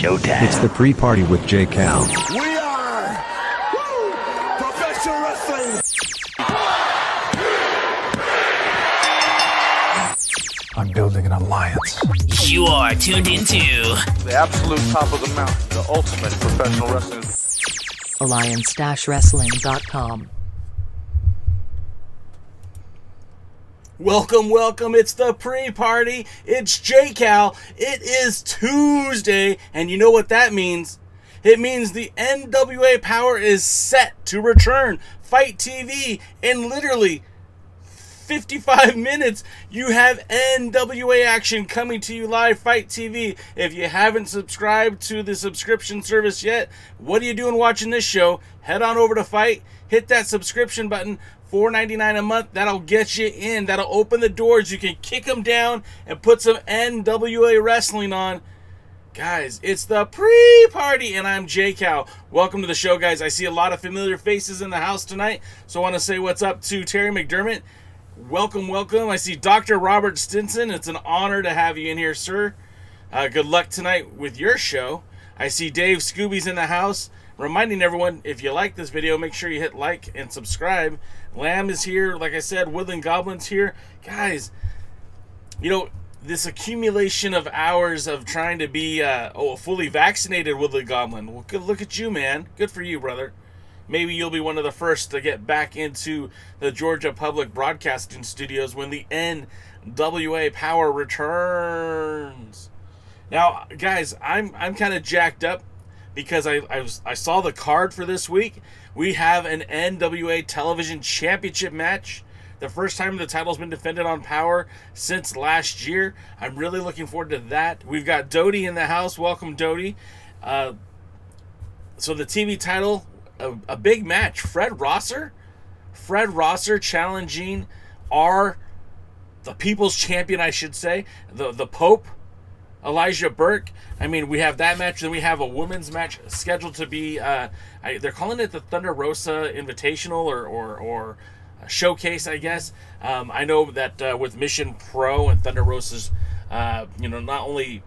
Showtime. It's the pre-party with J. Cal. We are professional wrestling. I'm building an alliance. You are tuned into the absolute top of the mountain, the ultimate professional wrestling. Alliance-wrestling.com. Welcome, it's the pre-party, it's J-Cal, it is Tuesday, and you know what that means? It means the NWA Power is set to return, FITE TV, in literally 55 minutes, you have NWA action coming to you live, FITE TV. If you haven't subscribed to the subscription service yet, what are you doing watching this show? Head on over to FITE, hit that subscription button, $4.99 a month. That'll get you in. That'll open the doors. You can kick them down and put some NWA wrestling on. Guys, it's the pre-party, and I'm J-Cal. Welcome to the show, guys. I see a lot of familiar faces in the house tonight, so I want to say what's up to Terry McDermott. Welcome. I see Dr. Robert Stinson. It's an honor to have you in here, sir. Good luck tonight with your show. I see Dave Scooby's in the house. Reminding everyone, if you like this video, make sure you hit like and subscribe. Lamb is here. Like I said, Woodland Goblin's here. Guys, you know, this accumulation of hours of trying to be a fully vaccinated Woodland Goblin. Well, good look at you, man. Good for you, brother. Maybe you'll be one of the first to get back into the Georgia Public Broadcasting Studios when the NWA Power returns. Now, guys, I'm kind of jacked up because I saw the card for this week. We have an NWA Television Championship match. The first time the title's been defended on Power since last year. I'm really looking forward to that. We've got Dodie in the house. Welcome, Dodie. So the TV title, a big match. Fred Rosser challenging the People's Champion, I should say, the Pope, Elijah Burke. I mean, we have that match. Then we have a women's match scheduled to be. They're calling it the Thunder Rosa Invitational or showcase, I guess. I know that with Mission Pro and Thunder Rosa's, not only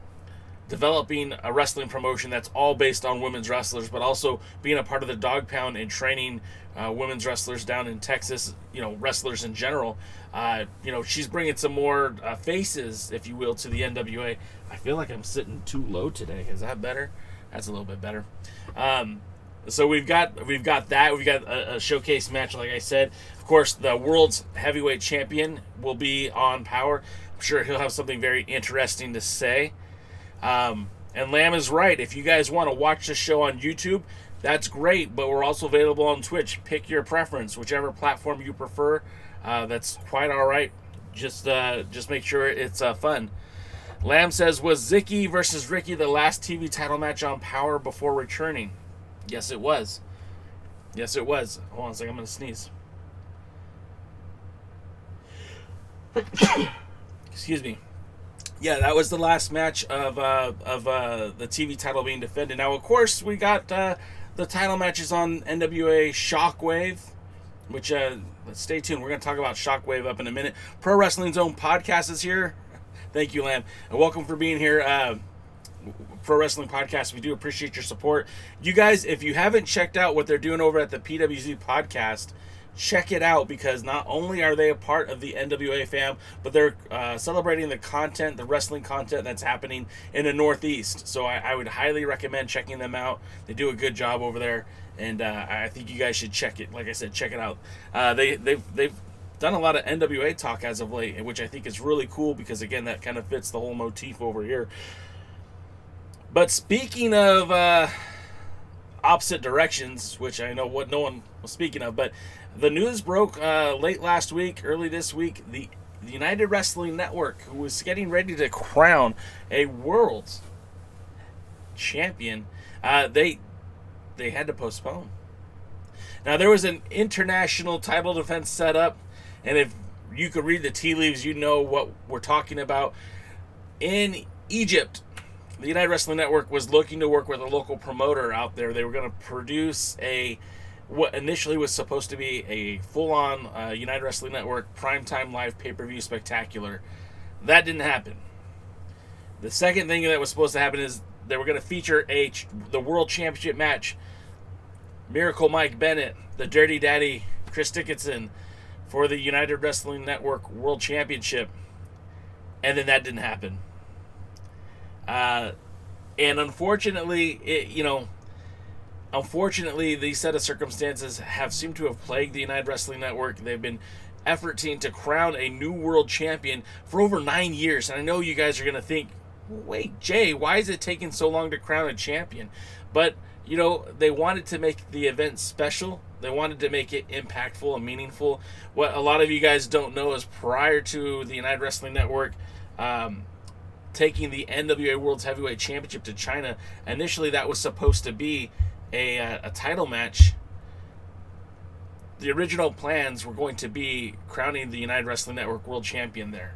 developing a wrestling promotion that's all based on women's wrestlers, but also being a part of the Dog Pound and training women's wrestlers down in Texas, wrestlers in general. She's bringing some more faces, if you will, to the NWA. I feel like I'm sitting too low today. Is that better? That's a little bit better. So we've got that. We've got a showcase match, like I said. Of course, the world's heavyweight champion will be on Power. I'm sure he'll have something very interesting to say. And Lamb is right. If you guys want to watch the show on YouTube, that's great. But we're also available on Twitch. Pick your preference, whichever platform you prefer. That's quite all right. Just make sure it's fun. Lamb says, was Zicky versus Ricky the last TV title match on Power before returning? Yes, it was. Hold on a second. I'm going to sneeze. Excuse me. Yeah, that was the last match of the TV title being defended. Now, of course, we got the title matches on NWA Shockwave, which, let's stay tuned. We're going to talk about Shockwave up in a minute. Pro Wrestling Zone Podcast is here. Thank you, Lamb. And welcome for being here. Pro Wrestling Podcast, we do appreciate your support. You guys, if you haven't checked out what they're doing over at the PWZ Podcast, check it out, because not only are they a part of the NWA fam, but they're celebrating the wrestling content that's happening in the Northeast. So I would highly recommend checking them out. They do a good job over there, and I think you guys should check it. Like I said, check it out. They've done a lot of NWA talk as of late, which I think is really cool, because again, that kind of fits the whole motif over here. But speaking of opposite directions, which I know what no one was speaking of, but the news broke late last week, early this week. The United Wrestling Network, who was getting ready to crown a world champion, they had to postpone. Now, there was an international title defense set up, and if you could read the tea leaves, you know what we're talking about. In Egypt, the United Wrestling Network was looking to work with a local promoter out there. They were going to produce what initially was supposed to be a full-on United Wrestling Network primetime live pay-per-view spectacular. That didn't happen. The second thing that was supposed to happen is they were going to feature the World Championship match. Miracle Mike Bennett, the Dirty Daddy Chris Dickinson, for the United Wrestling Network World Championship. And then that didn't happen. And unfortunately, these set of circumstances have seemed to have plagued the United Wrestling Network. They've been efforting to crown a new world champion for over 9 years. And I know you guys are going to think, wait, Jay, why is it taking so long to crown a champion? But, they wanted to make the event special. They wanted to make it impactful and meaningful. What a lot of you guys don't know is prior to the United Wrestling Network taking the NWA World's Heavyweight Championship to China, initially that was supposed to be a title match. The original plans were going to be crowning the United Wrestling Network World Champion there.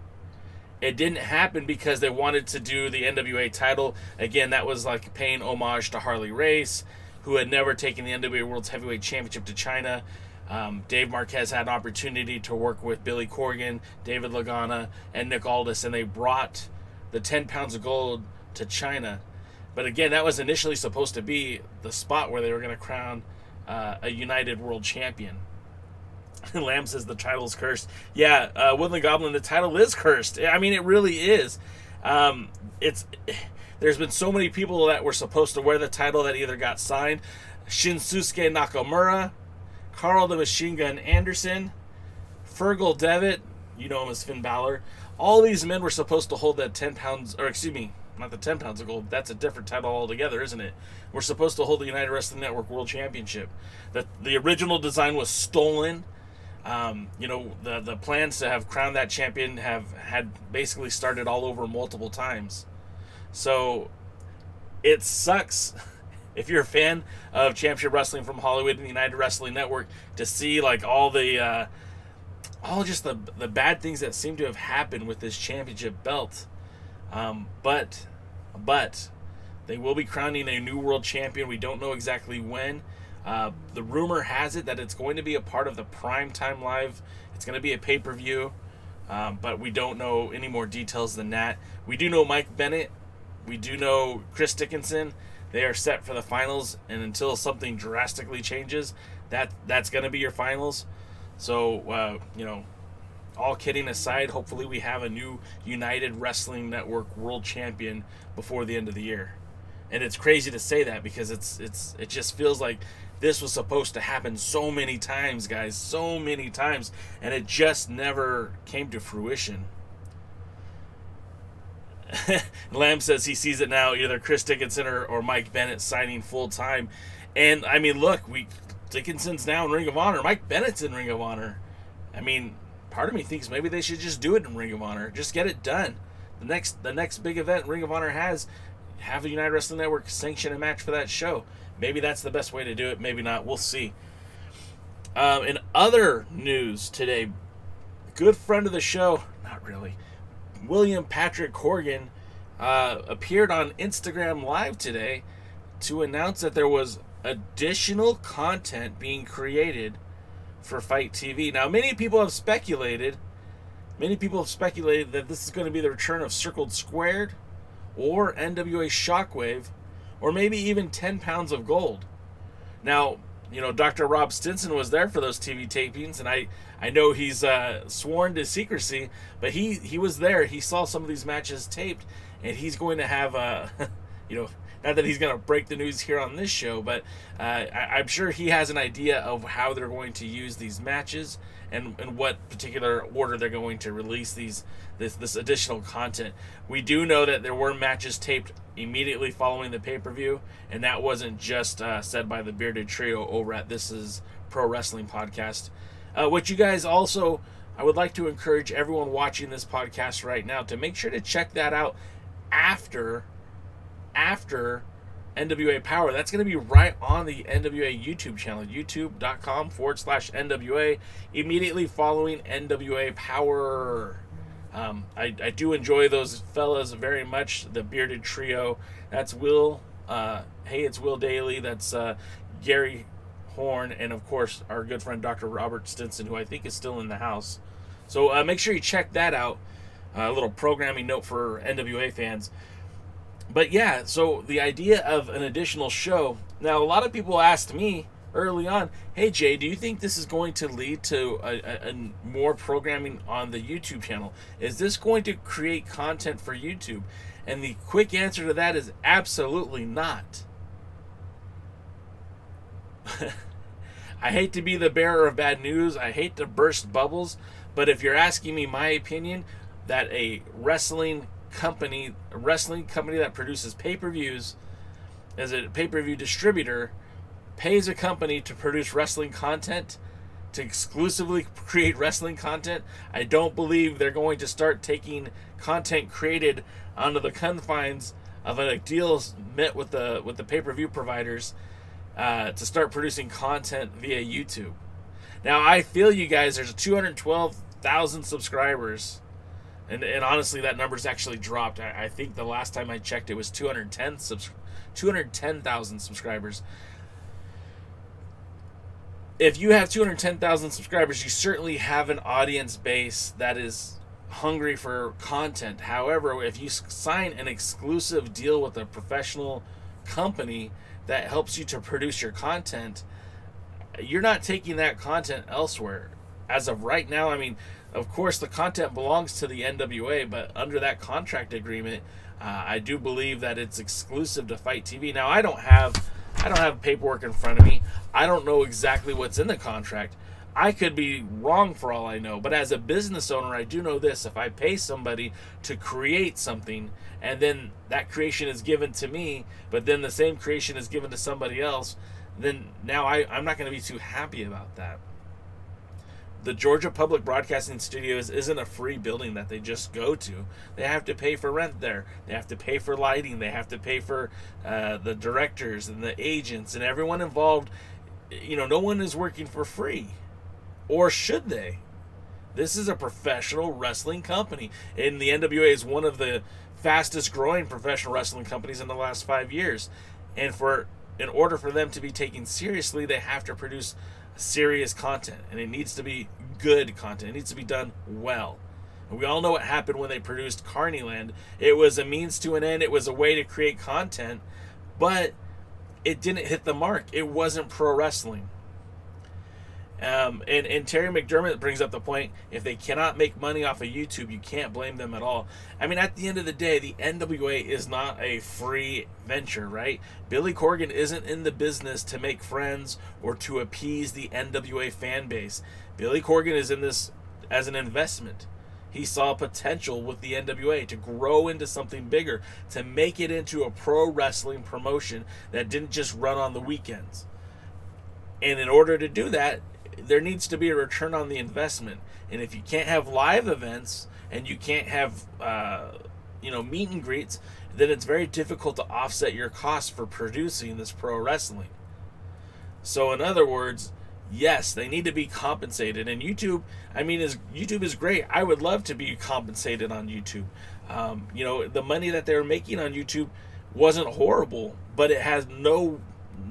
It didn't happen because they wanted to do the NWA title. Again, that was like paying homage to Harley Race, who had never taken the NWA World's Heavyweight Championship to China. Dave Marquez had an opportunity to work with Billy Corgan, David Lagana, and Nick Aldis, and they brought the 10 pounds of gold to China. But again, that was initially supposed to be the spot where they were going to crown a United World Champion. Lamb says the title's cursed. Yeah, Woodland Goblin, the title is cursed. I mean, it really is. There's been so many people that were supposed to wear the title that either got signed. Shinsuke Nakamura, Carl the Machine Gun Anderson, Fergal Devitt, you know him as Finn Balor. All these men were supposed to hold that 10 pounds, or excuse me, not the 10 pounds of gold. That's a different title altogether, isn't it? We're supposed to hold the United Wrestling Network World Championship. The original design was stolen. The plans to have crowned that champion had basically started all over multiple times. So it sucks if you're a fan of Championship Wrestling from Hollywood and the United Wrestling Network to see like all the bad things that seem to have happened with this championship belt. But they will be crowning a new world champion. We don't know exactly when. The rumor has it that it's going to be a part of the Primetime Live. It's going to be a pay-per-view, but we don't know any more details than that. We do know Mike Bennett. We do know Chris Dickinson. They are set for the finals, and until something drastically changes, that's going to be your finals. So, all kidding aside, hopefully we have a new United Wrestling Network World Champion before the end of the year. And it's crazy to say that because it just feels like this was supposed to happen so many times, guys, so many times, and it just never came to fruition. Lamb says he sees it now, either Chris Dickinson or Mike Bennett signing full time. And I mean, look, Dickinson's now in Ring of Honor. Mike Bennett's in Ring of Honor. I mean, part of me thinks maybe they should just do it in Ring of Honor. Just get it done. The next big event Ring of Honor has, have the United Wrestling Network sanction a match for that show. Maybe that's the best way to do it. Maybe not. We'll see. In other news today, good friend of the show, not really, William Patrick Corgan appeared on Instagram Live today to announce that there was additional content being created for FITE TV. Now, many people have speculated that this is going to be the return of Circled Squared or NWA Shockwave or maybe even 10 pounds of gold. Now, Dr. Rob Stinson was there for those TV tapings, and I know he's sworn to secrecy, but he was there. He saw some of these matches taped, and he's going to have not that he's going to break the news here on this show, but I'm sure he has an idea of how they're going to use these matches and in what particular order they're going to release this additional content. We do know that there were matches taped immediately following the pay-per-view, and that wasn't just said by the Bearded Trio over at This Is Pro Wrestling Podcast. What you guys also, I would like to encourage everyone watching this podcast right now to make sure to check that out after NWA Power. That's going to be right on the NWA YouTube channel, youtube.com/NWA, immediately following NWA Power. I do enjoy those fellas very much, the Bearded Trio. That's Will. Hey, it's Will Daly. That's Gary Horn. And, of course, our good friend Dr. Robert Stinson, who I think is still in the house. So make sure you check that out. A little programming note for NWA fans. But yeah, so the idea of an additional show. Now, a lot of people asked me early on, hey Jay, do you think this is going to lead to a more programming on the YouTube channel? Is this going to create content for YouTube? And the quick answer to that is absolutely not. I hate to be the bearer of bad news. I hate to burst bubbles. But if you're asking me my opinion, that a wrestling company that produces pay-per-views, as a pay-per-view distributor, pays a company to produce wrestling content, to exclusively create wrestling content, I don't believe they're going to start taking content created onto the confines of a deal met with the pay-per-view providers to start producing content via YouTube. Now, I feel you guys, there's 212,000 subscribers. And honestly, that number's actually dropped. I think the last time I checked, it was 210,000 subscribers. If you have 210,000 subscribers, you certainly have an audience base that is hungry for content. However, if you sign an exclusive deal with a professional company that helps you to produce your content, you're not taking that content elsewhere. As of right now, I mean, of course, the content belongs to the NWA, but under that contract agreement, I do believe that it's exclusive to FITE TV. Now, I don't have paperwork in front of me. I don't know exactly what's in the contract. I could be wrong for all I know, but as a business owner, I do know this. If I pay somebody to create something and then that creation is given to me, but then the same creation is given to somebody else, then now I'm not going to be too happy about that. The Georgia Public Broadcasting Studios isn't a free building that they just go to. They have to pay for rent there. They have to pay for lighting. They have to pay for the directors and the agents and everyone involved. No one is working for free. Or should they? This is a professional wrestling company. And the NWA is one of the fastest growing professional wrestling companies in the last 5 years. And in order for them to be taken seriously, they have to produce serious content. And it needs to be good content. It needs to be done well. And we all know what happened when they produced Carneyland. It was a means to an end. It was a way to create content. But it didn't hit the mark. It wasn't pro wrestling. And Terry McDermott brings up the point, if they cannot make money off of YouTube, you can't blame them at all. I mean, at the end of the day, the NWA is not a free venture, right? Billy Corgan isn't in the business to make friends or to appease the NWA fan base. Billy Corgan is in this as an investment. He saw potential with the NWA to grow into something bigger, to make it into a pro wrestling promotion that didn't just run on the weekends. And in order to do that, there needs to be a return on the investment. And if you can't have live events and you can't have meet and greets, then it's very difficult to offset your costs for producing this pro wrestling. So in other words, yes, they need to be compensated. And YouTube is great. I would love to be compensated on YouTube. The money that they were making on YouTube wasn't horrible, but it has no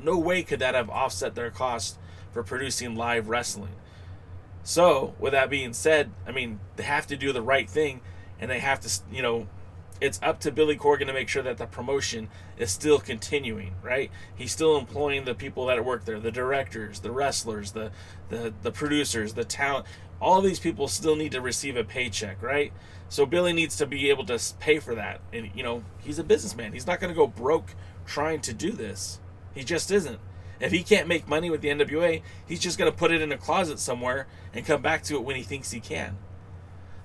way could that have offset their costs for producing live wrestling. So, with that being said, they have to do the right thing, and they have to, it's up to Billy Corgan to make sure that the promotion is still continuing, right? He's still employing the people that work there, the directors, the wrestlers, the producers, the talent. All of these people still need to receive a paycheck, right? So Billy needs to be able to pay for that. And, he's a businessman. He's not going to go broke trying to do this. He just isn't. If he can't make money with the NWA, he's just going to put it in a closet somewhere and come back to it when he thinks he can.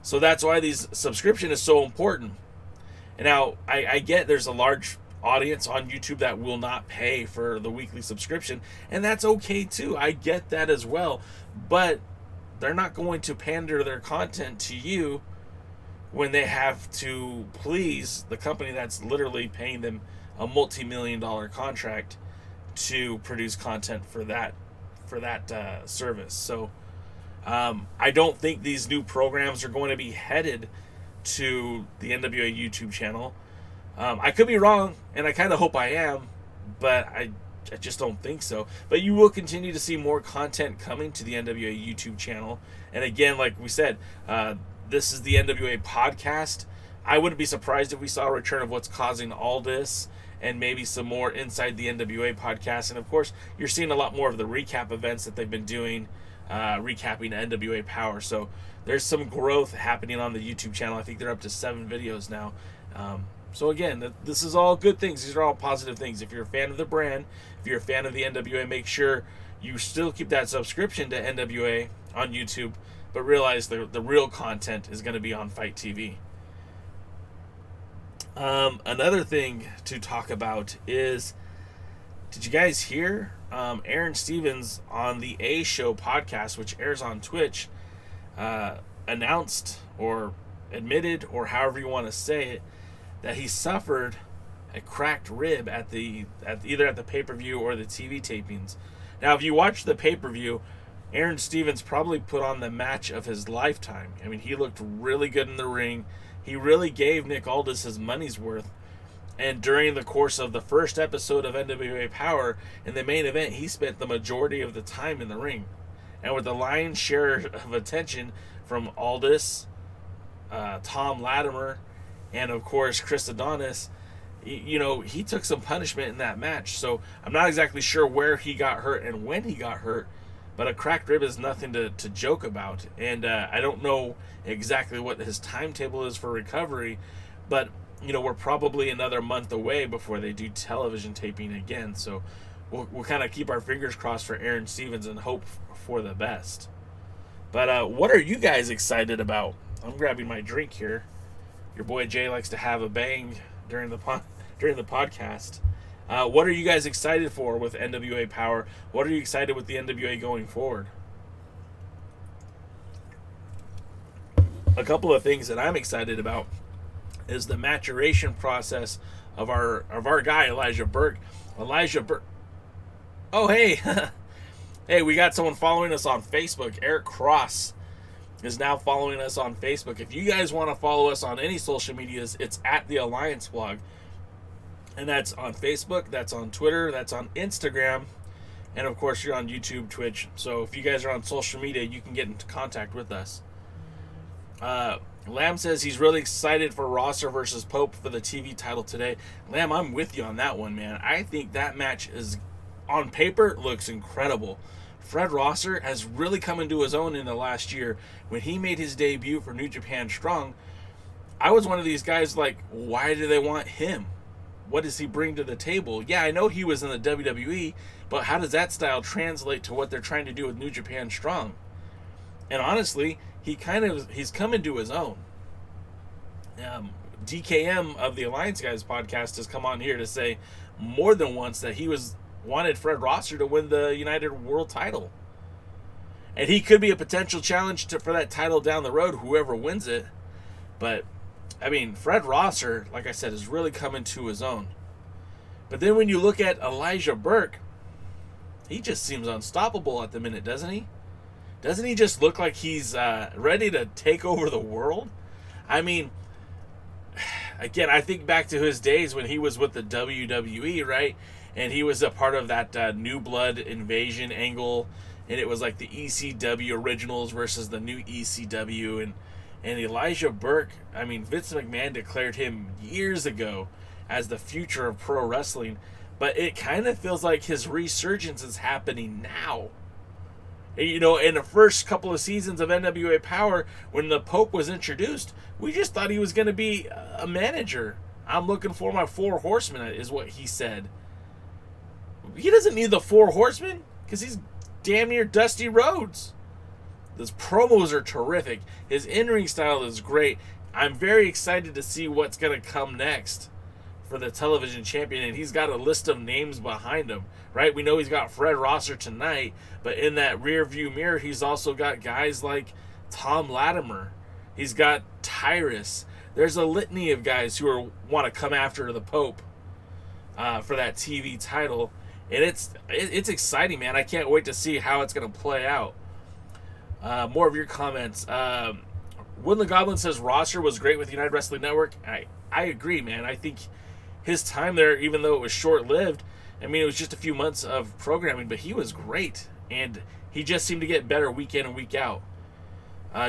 So that's why these subscription is so important. And now, I get there's a large audience on YouTube that will not pay for the weekly subscription, and that's okay too. I get that as well. But they're not going to pander their content to you when they have to please the company that's literally paying them a multi-million-dollar contract to produce content for that service. So I don't think these new programs are going to be headed to the NWA YouTube channel. I could be wrong, and I kind of hope I am, but I just don't think so. But you will continue to see more content coming to the NWA YouTube channel. And again, like we said, this is the NWA podcast. I wouldn't be surprised if we saw a return of What's Causing All This, and maybe some more Inside the NWA podcast. And of course, you're seeing a lot more of the recap events that they've been doing, recapping NWA Power. So there's some growth happening on the YouTube channel. I think they're up to 7 videos now. So again, this is all good things. These are all positive things. If you're a fan of the brand, if you're a fan of the NWA, make sure you still keep that subscription to NWA on YouTube, but realize the real content is going to be on FITE TV. Another thing to talk about is, did you guys hear Aaron Stevens on the A Show podcast, which airs on Twitch, announced or admitted, or however you want to say it, that he suffered a cracked rib at either at the pay-per-view or the TV tapings. Now, if you watch the pay-per-view, Aaron Stevens probably put on the match of his lifetime. He looked really good in the ring. He really gave Nick Aldis his money's worth. And during the course of the first episode of NWA Power, in the main event, he spent the majority of the time in the ring. And with the lion's share of attention from Aldis, Tom Latimer, and of course Chris Adonis, he took some punishment in that match. So I'm not exactly sure where he got hurt and when he got hurt, but a cracked rib is nothing to joke about. And I don't know exactly what his timetable is for recovery, but we're probably another month away before they do television taping again. So we'll kind of keep our fingers crossed for Aaron Stevens and hope for the best. But what are you guys excited about? I'm grabbing my drink here. Your boy Jay likes to have a bang during the podcast. What are you guys excited for with NWA Power? What are you excited with the NWA going forward? A couple of things that I'm excited about is the maturation process of our guy Elijah Burke. Oh, hey. Hey, we got someone following us on Facebook. Eric Cross is now following us on Facebook. If you guys want to follow us on any social medias, it's at the Alliance Blog. And that's on Facebook, that's on Twitter, that's on Instagram, and of course you're on YouTube, Twitch. So if you guys are on social media, you can get into contact with us. Lamb says he's really excited for Rosser versus Pope for the TV title today. Lamb, I'm with you on that one, man. I think that match is, on paper, looks incredible. Fred Rosser has really come into his own in the last year. When he made his debut for New Japan Strong, I was one of these guys like, why do they want him? What does he bring to the table? Yeah, I know he was in the WWE, but how does that style translate to what they're trying to do with New Japan Strong? And honestly, he's come into his own. DKM of the Alliance Guys podcast has come on here to say more than once that he wanted Fred Rosser to win the United World title. And he could be a potential challenge for that title down the road, whoever wins it. But I mean, Fred Rosser, like I said, is really coming to his own. But then when you look at Elijah Burke, he just seems unstoppable at the minute, doesn't he? Doesn't he just look like he's ready to take over the world? I mean, again, I think back to his days when he was with the WWE, right? And he was a part of that New Blood Invasion angle. And it was like the ECW originals versus the new ECW. And Elijah Burke, I mean, Vince McMahon declared him years ago as the future of pro wrestling, but it kind of feels like his resurgence is happening now. And, you know, in the first couple of seasons of NWA Power, when the Pope was introduced, we just thought he was going to be a manager. I'm looking for my 4 horsemen, is what he said. He doesn't need the 4 horsemen because he's damn near Dusty Rhodes. His promos are terrific. His in-ring style is great. I'm very excited to see what's going to come next for the television champion. And he's got a list of names behind him, right? We know he's got Fred Rosser tonight, but in that rear view mirror, he's also got guys like Tom Latimer. He's got Tyrus. There's a litany of guys who want to come after the Pope for that TV title. And it's exciting, man. I can't wait to see how it's going to play out. More of your comments. Woodland Goblin says Rosser was great with United Wrestling Network. I agree, man. I think his time there, even though it was short-lived, I mean, it was just a few months of programming, but he was great. And he just seemed to get better week in and week out.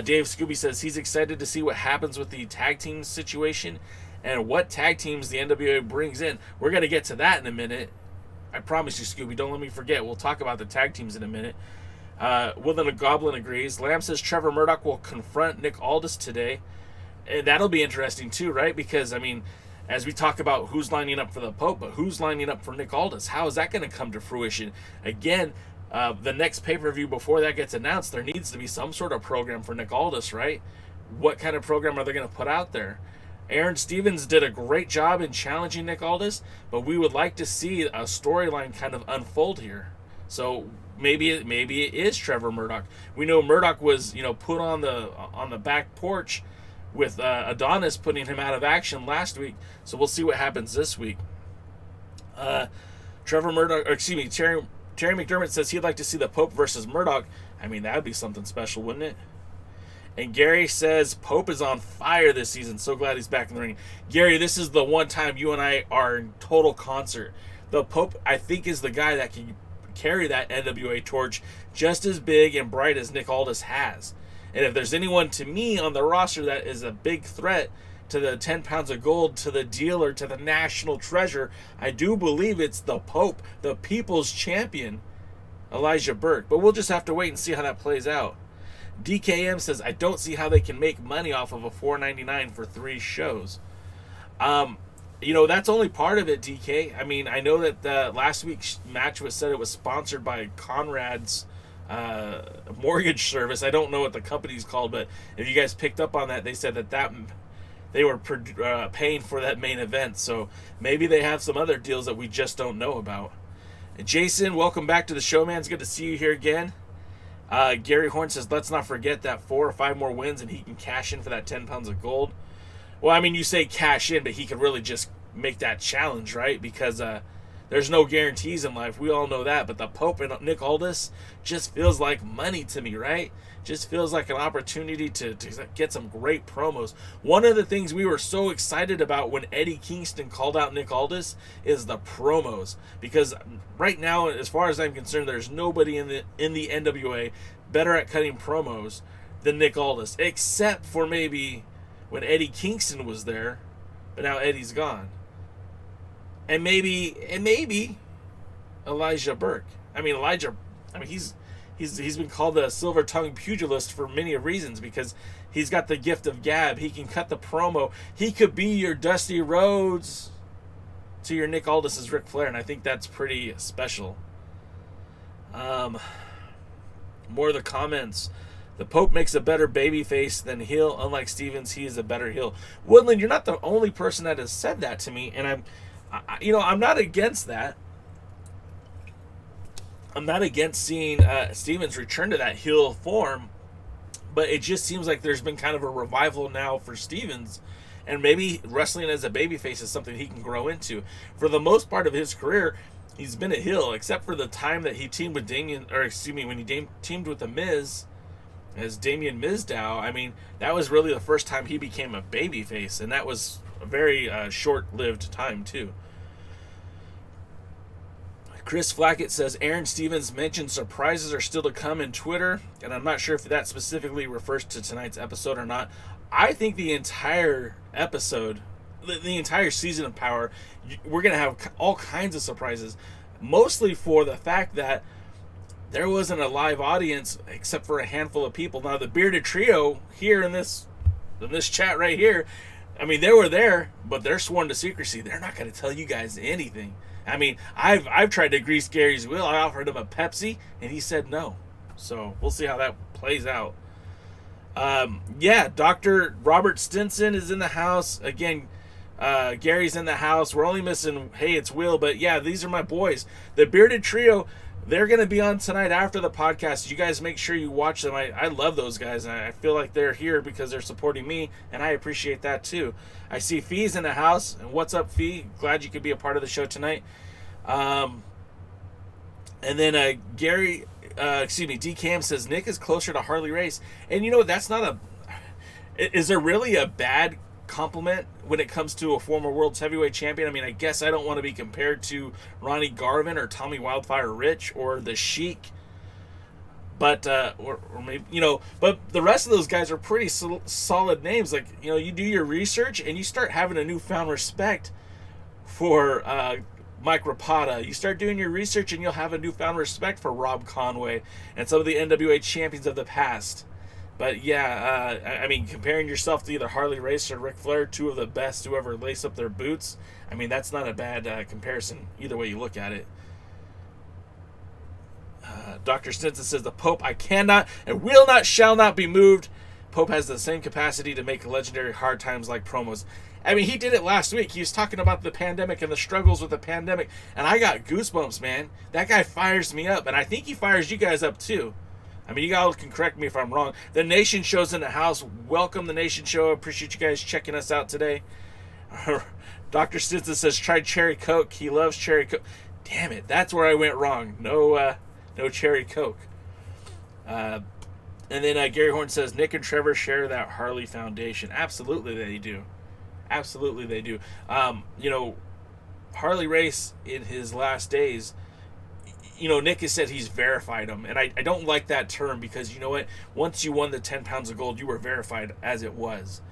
Dave Scooby says he's excited to see what happens with the tag team situation and what tag teams the NWA brings in. We're going to get to that in a minute. I promise you, Scooby. Don't let me forget. We'll talk about the tag teams in a minute. Woodland Goblin agrees. Lamb says Trevor Murdoch will confront Nick Aldis today. And that'll be interesting too, right? Because, I mean, as we talk about who's lining up for the Pope, but who's lining up for Nick Aldis? How is that going to come to fruition? Again, the next pay-per-view before that gets announced, there needs to be some sort of program for Nick Aldis, right? What kind of program are they going to put out there? Aaron Stevens did a great job in challenging Nick Aldis, but we would like to see a storyline kind of unfold here. So maybe it is Trevor Murdoch. We know Murdoch was, put on the back porch with Adonis putting him out of action last week. So we'll see what happens this week. Terry McDermott says he'd like to see the Pope versus Murdoch. I mean, that would be something special, wouldn't it? And Gary says Pope is on fire this season. So glad he's back in the ring. Gary, this is the one time you and I are in total concert. The Pope, I think, is the guy that can carry that NWA torch just as big and bright as Nick Aldis has. And if there's anyone to me on the roster that is a big threat to the 10 pounds of gold, to the dealer, to the national treasure, I do believe it's the Pope, the people's champion, Elijah Burke. But we'll just have to wait and see how that plays out. DKM says, I don't see how they can make money off of a $4.99 for 3 shows. That's only part of it, DK. I mean, I know that the last week's match was said it was sponsored by Conrad's mortgage service. I don't know what the company's called, but if you guys picked up on that, they said that they were paying for that main event. So maybe they have some other deals that we just don't know about. Jason, welcome back to the show, man. It's good to see you here again. Gary Horn says, let's not forget that 4 or 5 more wins and he can cash in for that 10 pounds of gold. Well, I mean, you say cash in, but he could really just make that challenge, right? Because there's no guarantees in life. We all know that. But the Pope and Nick Aldis just feels like money to me, right? Just feels like an opportunity to get some great promos. One of the things we were so excited about when Eddie Kingston called out Nick Aldis is the promos. Because right now, as far as I'm concerned, there's nobody in the NWA better at cutting promos than Nick Aldis. Except for maybe when Eddie Kingston was there, but now Eddie's gone. And maybe Elijah Burke. He's been called the silver-tongued pugilist for many reasons because he's got the gift of gab. He can cut the promo. He could be your Dusty Rhodes to your Nick Aldis' Ric Flair, and I think that's pretty special. More of the comments. The Pope makes a better babyface than heel. Unlike Stevens, he is a better heel. Woodland, you're not the only person that has said that to me, and I'm not against that. I'm not against seeing Stevens return to that heel form, but it just seems like there's been kind of a revival now for Stevens, and maybe wrestling as a babyface is something he can grow into. For the most part of his career, he's been a heel, except for the time that he teamed with when he teamed with The Miz as Damien Mizdow. I mean, that was really the first time he became a babyface, and that was a very short-lived time too. Chris Flackett says Aaron Stevens mentioned surprises are still to come in Twitter, and I'm not sure if that specifically refers to tonight's episode or not. I think the entire episode, the entire season of Power, we're going to have all kinds of surprises, mostly for the fact that there wasn't a live audience except for a handful of people. Now, the Bearded Trio here in this chat right here, I mean, they were there, but they're sworn to secrecy. They're not going to tell you guys anything. I mean, I've tried to grease Gary's wheel. I offered him a Pepsi, and he said no. So we'll see how that plays out. Dr. Robert Stinson is in the house. Again, Gary's in the house. We're only missing, hey, it's Will. But, yeah, these are my boys. The Bearded Trio, they're going to be on tonight after the podcast. You guys make sure you watch them. I love those guys, and I feel like they're here because they're supporting me, and I appreciate that too. I see Fee's in the house. And what's up, Fee? Glad you could be a part of the show tonight. And then Gary, DCam says Nick is closer to Harley Race. And you know, that's not is there really a bad compliment when it comes to a former world's heavyweight champion? I mean, I guess I don't want to be compared to Ronnie Garvin or Tommy Wildfire Rich or the Sheik, but or maybe, you know, but the rest of those guys are pretty solid names. Like, you know, you do your research and you start having a newfound respect for Mike Rapata. You start doing your research and you'll have a newfound respect for Rob Conway and some of the NWA champions of the past. But yeah, I mean, comparing yourself to either Harley Race or Ric Flair, two of the best to ever lace up their boots, I mean, that's not a bad comparison either way you look at it. Dr. Stinson says, the Pope, I cannot and will not, shall not be moved. Pope has the same capacity to make legendary hard times like promos. I mean, he did it last week. He was talking about the pandemic and the struggles with the pandemic, and I got goosebumps, man. That guy fires me up, and I think he fires you guys up too. I mean, you guys can correct me if I'm wrong. The Nation Show's in the house. Welcome, The Nation Show. I appreciate you guys checking us out today. Dr. Stinson says, try Cherry Coke. He loves Cherry Coke. Damn it, that's where I went wrong. No Cherry Coke. And then Gary Horn says, Nick and Trevor share that Harley Foundation. Absolutely they do. Absolutely they do. You know, Harley Race in his last days, you know, Nick has said he's verified him. And I don't like that term because, you know what? Once you won the 10 pounds of gold, you were verified as it was.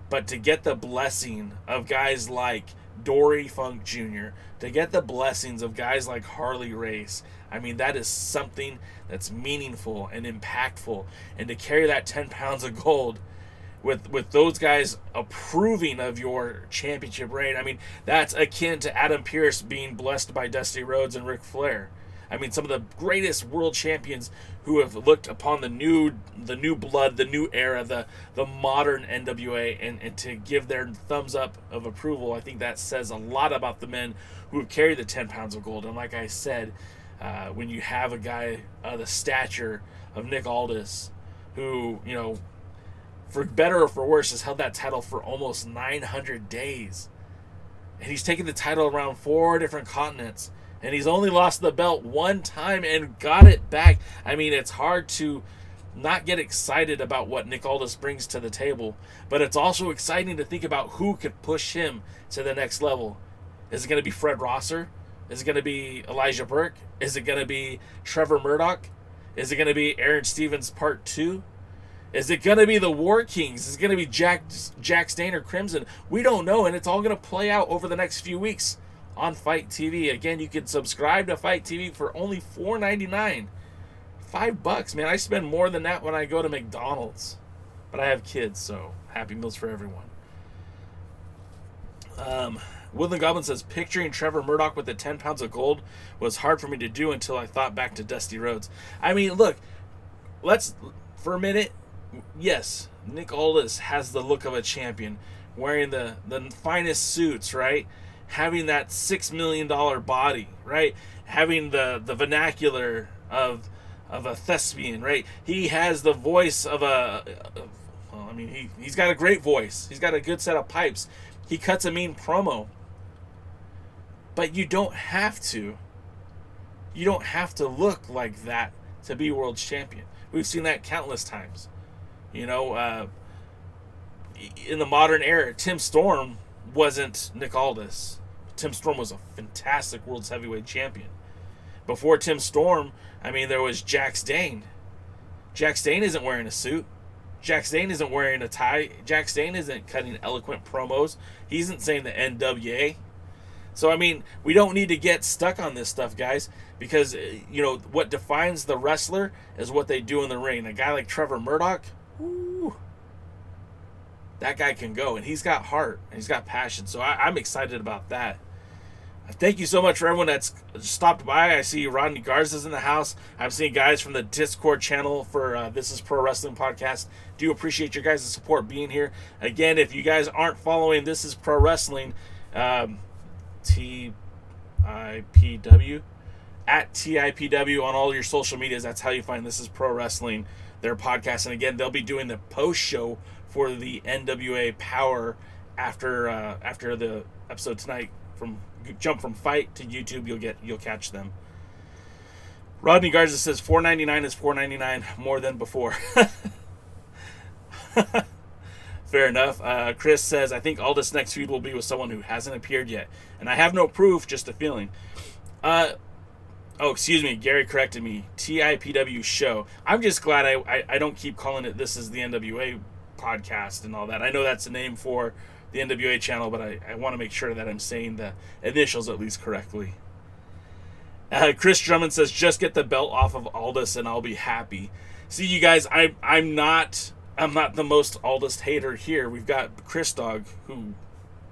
But to get the blessing of guys like Dory Funk Jr., to get the blessings of guys like Harley Race, I mean, that is something that's meaningful and impactful. And to carry that 10 pounds of gold with those guys approving of your championship reign, I mean, that's akin to Adam Pearce being blessed by Dusty Rhodes and Ric Flair. I mean, some of the greatest world champions who have looked upon the new blood, the new era, the modern NWA, and to give their thumbs up of approval. I think that says a lot about the men who have carried the 10 pounds of gold. And like I said, when you have a guy the stature of Nick Aldis, who, you know, for better or for worse, has held that title for almost 900 days. And he's taken the title around 4 different continents. And he's only lost the belt one time and got it back. I mean, it's hard to not get excited about what Nick Aldis brings to the table. But it's also exciting to think about who could push him to the next level. Is it going to be Fred Rosser? Is it going to be Elijah Burke? Is it going to be Trevor Murdoch? Is it going to be Aaron Stevens Part 2? Is it going to be the War Kings? Is it going to be Jack Stayner Crimson? We don't know, and it's all going to play out over the next few weeks on FITE TV. Again, you can subscribe to FITE TV for only $4.99. $5, man. I spend more than that when I go to McDonald's. But I have kids, so Happy Meals for everyone. Woodland Goblin says, picturing Trevor Murdoch with the 10 pounds of gold was hard for me to do until I thought back to Dusty Rhodes. I mean, look, let's, for a minute, yes, Nick Aldis has the look of a champion, wearing the finest suits, right? Having that $6 million body, right? Having the vernacular of a thespian, right? He has the voice of he's got a great voice. He's got a good set of pipes. He cuts a mean promo. But you don't have to. You don't have to look like that to be world champion. We've seen that countless times. You know, in the modern era, Tim Storm wasn't Nick Aldis. Tim Storm was a fantastic world's heavyweight champion. Before Tim Storm, I mean, there was Jack Stane. Jack Stane isn't wearing a suit. Jack Stane isn't wearing a tie. Jack Stane isn't cutting eloquent promos. He isn't saying the NWA. So, I mean, we don't need to get stuck on this stuff, guys, because, you know, what defines the wrestler is what they do in the ring. A guy like Trevor Murdoch, woo, that guy can go, and he's got heart, and he's got passion. So I'm excited about that. Thank you so much for everyone that's stopped by. I see Rodney Garza's in the house. I'm seeing guys from the Discord channel for This Is Pro Wrestling Podcast. Do appreciate your guys' support being here. Again, if you guys aren't following This Is Pro Wrestling, TIPW at TIPW on all your social medias. That's how you find This Is Pro Wrestling, their podcast. And again, they'll be doing the post show for the NWA Power after the episode tonight. Jump from FITE to YouTube, you'll catch them. Rodney Garza says $4.99 is $4.99 more than before. Fair enough. Chris says, I think Aldis' next feud will be with someone who hasn't appeared yet. And I have no proof, just a feeling. Excuse me. Gary corrected me. TIPW show. I'm just glad I don't keep calling it This Is the NWA podcast and all that. I know that's the name for the NWA channel, but I want to make sure that I'm saying the initials at least correctly. Chris Drummond says, just get the belt off of Aldis and I'll be happy. See, you guys, I'm not the most Aldis hater here. We've got Chris Dog, who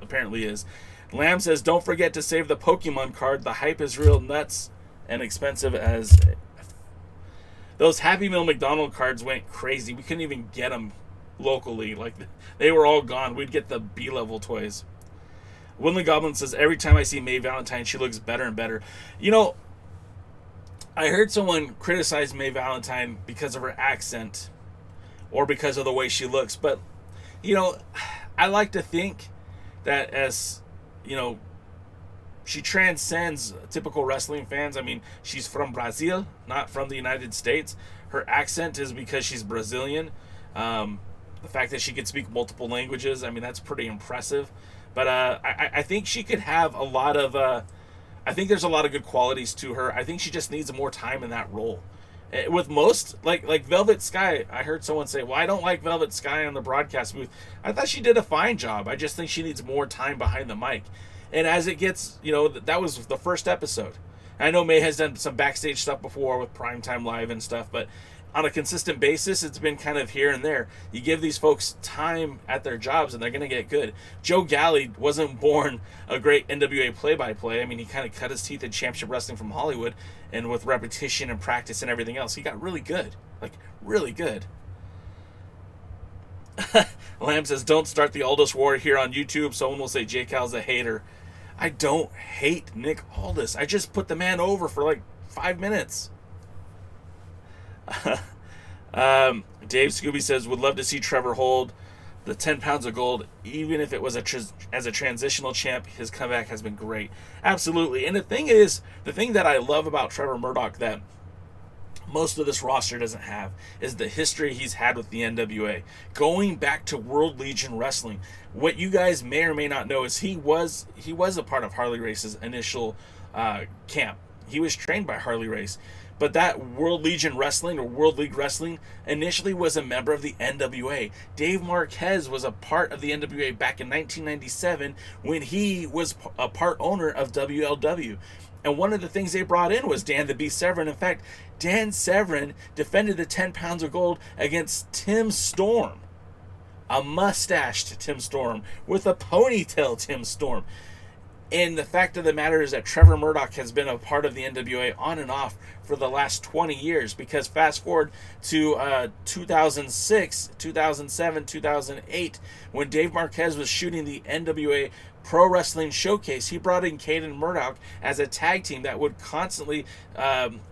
apparently is. Lamb says, don't forget to save the Pokemon card. The hype is real nuts and expensive as... Those Happy Meal McDonald cards went crazy. We couldn't even get them locally. Like, they were all gone. We'd get the B-level toys. Woodland Goblin says, every time I see Mae Valentine, she looks better and better. You know, I heard someone criticize Mae Valentine because of her accent or because of the way she looks. But, you know, I like to think that as, you know, she transcends typical wrestling fans. I mean, she's from Brazil, not from the United States. Her accent is because she's Brazilian. The fact that she could speak multiple languages, I mean, that's pretty impressive. But I think she could have a lot of... I think there's a lot of good qualities to her. I think she just needs more time in that role. With most, like Velvet Sky, I heard someone say, well, I don't like Velvet Sky on the broadcast booth. I thought she did a fine job. I just think she needs more time behind the mic. And as it gets, you know, that was the first episode. I know Mae has done some backstage stuff before with Primetime Live and stuff, but on a consistent basis, it's been kind of here and there. You give these folks time at their jobs and they're going to get good. Joe Galley wasn't born a great NWA play-by-play. I mean, he kind of cut his teeth in championship wrestling from Hollywood, and with repetition and practice and everything else, he got really good. Like, really good. Lamb says, don't start the Aldous war here on YouTube. Someone will say J. Cal's a hater. I don't hate Nick Aldis. I just put the man over for like 5 minutes. Dave Scooby says, would love to see Trevor hold the 10 pounds of gold, even if it was as a transitional champ. His comeback has been great. Absolutely. And the thing that I love about Trevor Murdoch that most of this roster doesn't have is the history he's had with the NWA. Going back to World Legion Wrestling, what you guys may or may not know is he was a part of Harley Race's initial camp. He was trained by Harley Race. But that World Legion Wrestling or World League Wrestling initially was a member of the NWA. Dave Marquez was a part of the NWA back in 1997 when he was a part owner of WLW. And one of the things they brought in was Dan the Beast Severin. In fact, Dan Severin defended the 10 pounds of gold against Tim Storm. A mustached Tim Storm with a ponytail Tim Storm. And the fact of the matter is that Trevor Murdoch has been a part of the NWA on and off for the last 20 years. Because fast forward to 2006, 2007, 2008, when Dave Marquez was shooting the NWA Pro Wrestling Showcase, he brought in Caden Murdoch as a tag team that would constantly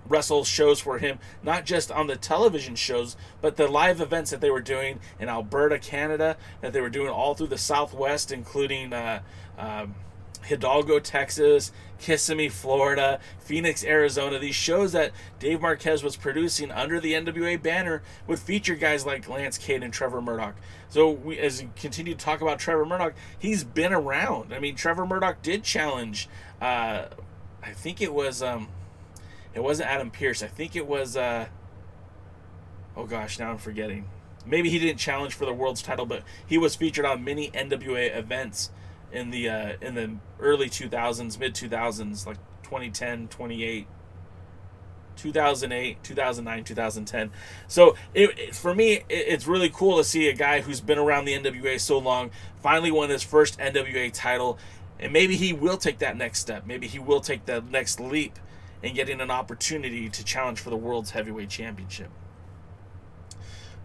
wrestle shows for him, not just on the television shows, but the live events that they were doing in Alberta, Canada, that they were doing all through the Southwest, including Hidalgo, Texas, Kissimmee, Florida, Phoenix, Arizona. These shows that Dave Marquez was producing under the NWA banner would feature guys like Lance Cade and Trevor Murdoch. So as we continue to talk about Trevor Murdoch, he's been around. I mean, Trevor Murdoch did challenge, I think it was, it wasn't Adam Pearce. I think it was, oh gosh, now I'm forgetting. Maybe he didn't challenge for the world's title, but he was featured on many NWA events in the early 2000s, mid 2000s, like 2010, 2008, 2008, 2009, 2010. So for me, it's really cool to see a guy who's been around the NWA so long finally won his first NWA title, and maybe he will take that next step. Maybe he will take the next leap in getting an opportunity to challenge for the World's Heavyweight Championship.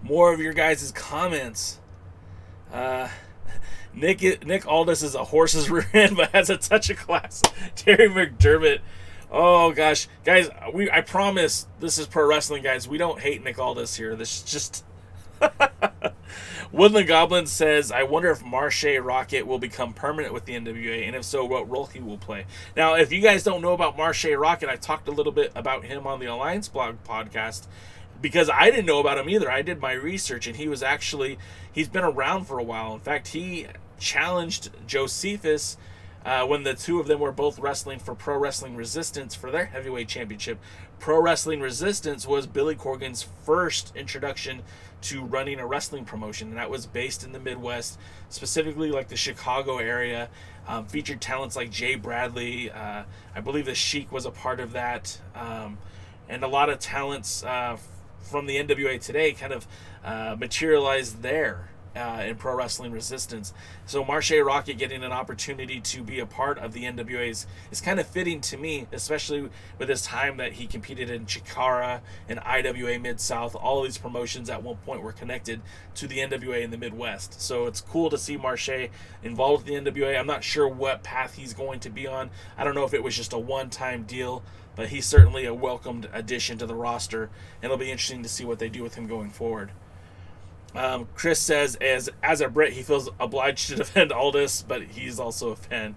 More of your guys' comments. Nick Aldis is a horse's rear end, but has a touch of class. Terry McDermott. Oh gosh, guys, I promise this is pro wrestling, guys. We don't hate Nick Aldis here. This is just. Woodland Goblin says, I wonder if Marche Rocket will become permanent with the NWA, and if so, what role he will play. Now, if you guys don't know about Marche Rocket, I talked a little bit about him on the Alliance Blog podcast, because I didn't know about him either. I did my research, and he's been around for a while. In fact, he challenged Josephus when the two of them were both wrestling for Pro Wrestling Resistance for their heavyweight championship. Pro Wrestling Resistance was Billy Corgan's first introduction to running a wrestling promotion, and that was based in the Midwest, specifically like the Chicago area. Featured talents like Jay Bradley. I believe the Sheik was a part of that, and a lot of talents from the NWA today kind of materialized there in Pro Wrestling Resistance. So Marche Rocket getting an opportunity to be a part of the NWA is kind of fitting to me, especially with this time that he competed in Chikara and IWA Mid-South. All of these promotions at one point were connected to the NWA in the Midwest. So it's cool to see Marche involved with the NWA. I'm not sure what path he's going to be on. I don't know if it was just a one-time deal, but he's certainly a welcomed addition to the roster, and it'll be interesting to see what they do with him going forward. Chris says, as a Brit, he feels obliged to defend Aldis, but he's also a fan.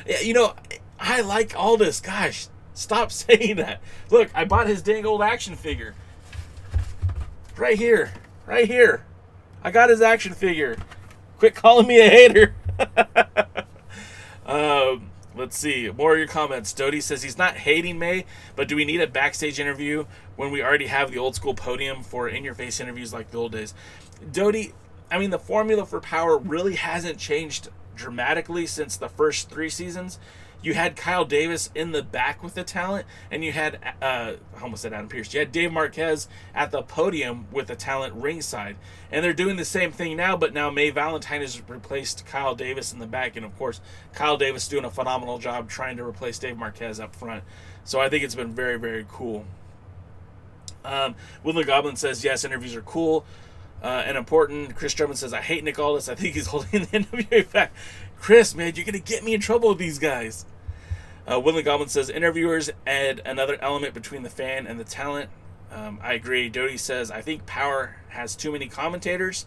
Yeah, you know, I like Aldis. Gosh, stop saying that. Look, I bought his dang old action figure. Right here. I got his action figure. Quit calling me a hater. Let's see. More of your comments. Doty says he's not hating May, but do we need a backstage interview when we already have the old school podium for in-your-face interviews like the old days? Doty, I mean, the formula for Power really hasn't changed dramatically since the first 3 seasons. you had Kyle Davis in the back with the talent, and you had, I almost said Adam Pearce, you had Dave Marquez at the podium with the talent ringside. And they're doing the same thing now, but now Mae Valentine has replaced Kyle Davis in the back, and of course, Kyle Davis doing a phenomenal job trying to replace Dave Marquez up front. So I think it's been very, very cool. Woodland Goblin says, yes, interviews are cool and important. Chris Drummond says, I hate Nick Aldis. I think he's holding the NWA back. Chris, man, you're going to get me in trouble with these guys. Woodland Goblin says, interviewers add another element between the fan and the talent. I agree. Doty says, I think Power has too many commentators,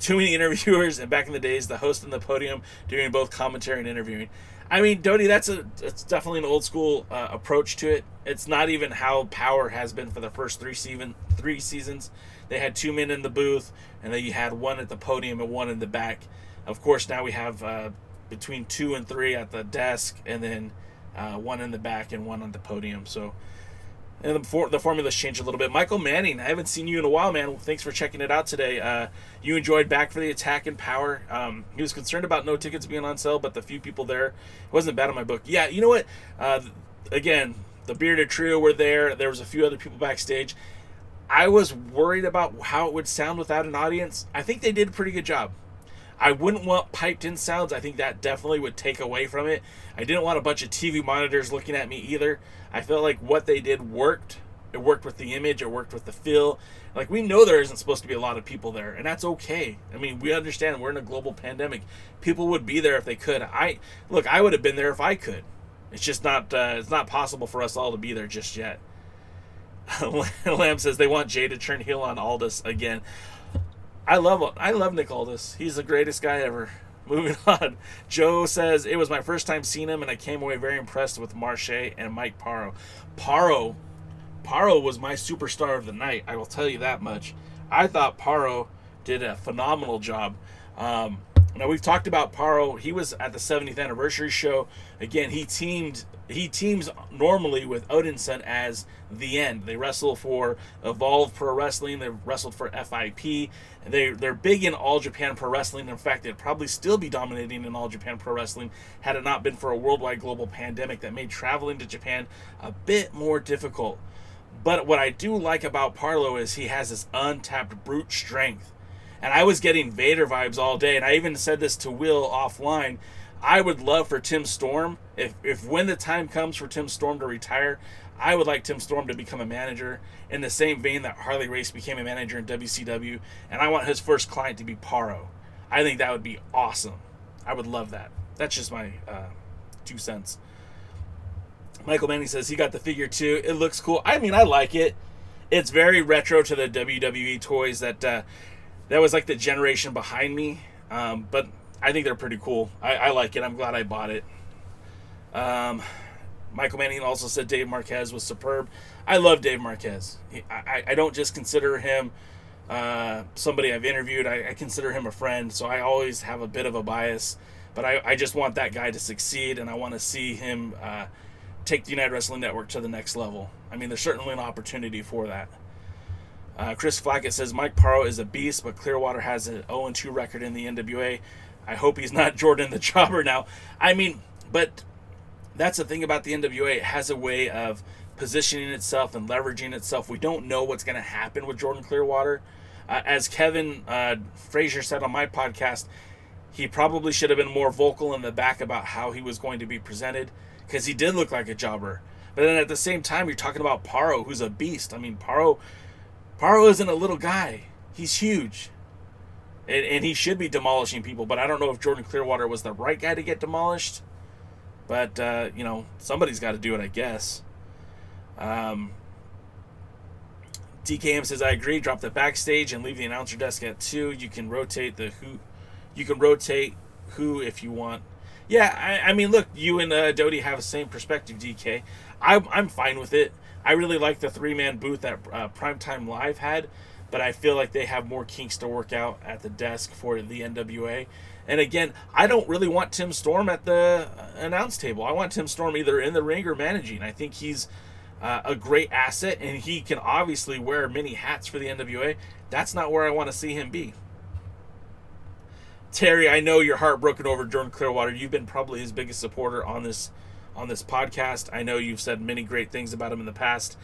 too many interviewers, and back in the days, the host on the podium doing both commentary and interviewing. I mean, Doty, it's definitely an old school approach to it. It's not even how Power has been for the first three seasons. They had 2 men in the booth, and then you had 1 at the podium and 1 in the back. Of course, now we have between 2 and 3 at the desk, and then 1 in the back and 1 on the podium. So, and the formula's changed a little bit. Michael Manning, I haven't seen you in a while, man. Thanks for checking it out today. You enjoyed Back for the Attack and Power. He was concerned about no tickets being on sale, but the few people there, it wasn't bad in my book. Yeah, you know what? Again, the Bearded Trio were there. There was a few other people backstage. I was worried about how it would sound without an audience. I think they did a pretty good job. I wouldn't want piped-in sounds. I think that definitely would take away from it. I didn't want a bunch of TV monitors looking at me either. I felt like what they did worked. It worked with the image. It worked with the feel. Like, we know there isn't supposed to be a lot of people there, and that's okay. I mean, we understand we're in a global pandemic. People would be there if they could. I would have been there if I could. It's just not. It's not possible for us all to be there just yet. Lamb says they want Jay to turn heel on Aldis again. I love Nick Aldis. He's the greatest guy ever. Moving on. Joe says, it was my first time seeing him, and I came away very impressed with Marche and Mike Paro. Paro was my superstar of the night. I will tell you that much. I thought Paro did a phenomenal job. Now, we've talked about Paro. He was at the 70th anniversary show. Again, he teams normally with Odinson as the End. They wrestle for Evolve Pro Wrestling. They wrestled for FIP. They're big in All Japan Pro Wrestling. In fact, they'd probably still be dominating in All Japan Pro Wrestling had it not been for a worldwide global pandemic that made traveling to Japan a bit more difficult. But what I do like about Parlo is he has this untapped brute strength. And I was getting Vader vibes all day. And I even said this to Will offline. I would love for Tim Storm, if when the time comes for Tim Storm to retire, I would like Tim Storm to become a manager in the same vein that Harley Race became a manager in WCW. And I want his first client to be Paro. I think that would be awesome. I would love that. That's just my 2 cents. Michael Manning says he got the figure too. It looks cool. I mean, I like it. It's very retro to the WWE toys that was like the generation behind me. But I think they're pretty cool. I like it. I'm glad I bought it. Michael Manning also said Dave Marquez was superb. I love Dave Marquez. I don't just consider him somebody I've interviewed. I consider him a friend, so I always have a bit of a bias. But I just want that guy to succeed, and I want to see him take the United Wrestling Network to the next level. I mean, there's certainly an opportunity for that. Chris Flackett says, Mike Paro is a beast, but Clearwater has an 0-2 record in the NWA. I hope he's not Jordan the Jobber now. I mean, but that's the thing about the NWA. It has a way of positioning itself and leveraging itself. We don't know what's going to happen with Jordan Clearwater. As Kevin Frazier said on my podcast, he probably should have been more vocal in the back about how he was going to be presented, because he did look like a jobber. But then at the same time, you're talking about Paro, who's a beast. I mean, Paro isn't a little guy. He's huge. And he should be demolishing people, but I don't know if Jordan Clearwater was the right guy to get demolished. But, somebody's got to do it, I guess. DKM says, I agree. Drop the backstage and leave the announcer desk at 2. You can rotate who if you want. Yeah, I mean, look, you and Doty have the same perspective, DK. I'm fine with it. I really like the 3-man booth that Primetime Live had, but I feel like they have more kinks to work out at the desk for the NWA. And again, I don't really want Tim Storm at the announce table. I want Tim Storm either in the ring or managing. I think he's a great asset, and he can obviously wear many hats for the NWA. That's not where I want to see him be. Terry, I know you're heartbroken over Jordan Clearwater. You've been probably his biggest supporter on this on this podcast. I know you've said many great things about him in the past.